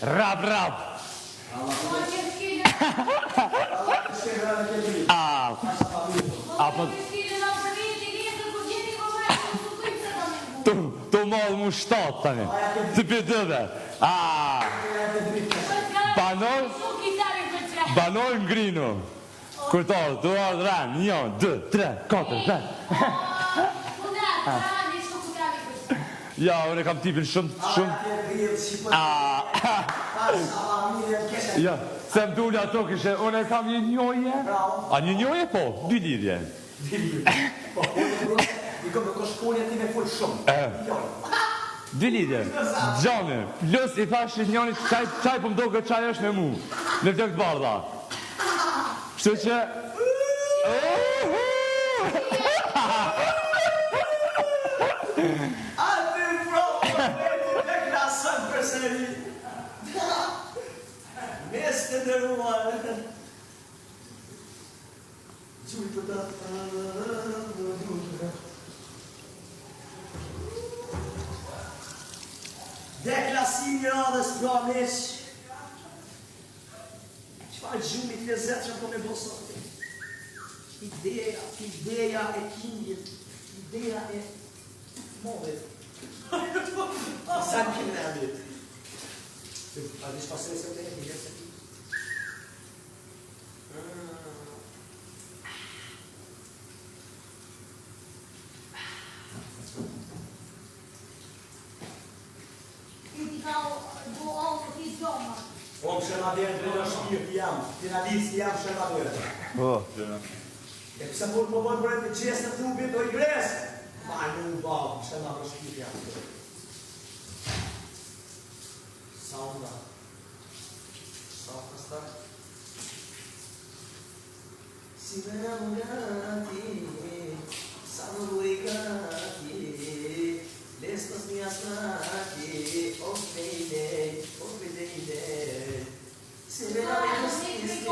Rap, rap. Të madhë mu shtatë tani. Të pëtëve. Banor ngrinu. Kërtarë, të ardhë rënë. 1, 2, 3, 4, 5. Ja, unë e kam tipin shumë. Ja, se më dulli ato kështë, unë e kam një njoje. A një njoje po, 2 lidhje. I kom në shkollja ti me full shumë. 2 lidhje. Gjane, plus i thashtë njënit qaj po më do këtë qaj është me mu. Në të këtë bardha. Kështu që... Meste dhe ruarë. Gjujtë të deklasimi radhës pra mesh. Qëfar gjumit lezet që po me bosot. Ideja e kindjet. Ideja e modit. Sa në kimë në abit. A dish pasëve se të e një se ti. Om shëma dhe në në shpirë jam, finalist jam shëma dhe. E pëse mund më bënë bërët të gjesë në trupit o i gresë? Ma në balë, shëma dhe shpirë jam. Saunda. Safasta. Si me në gati, sa në duaj gati, lestos një asnati, o pejlej. Se me la me costiste,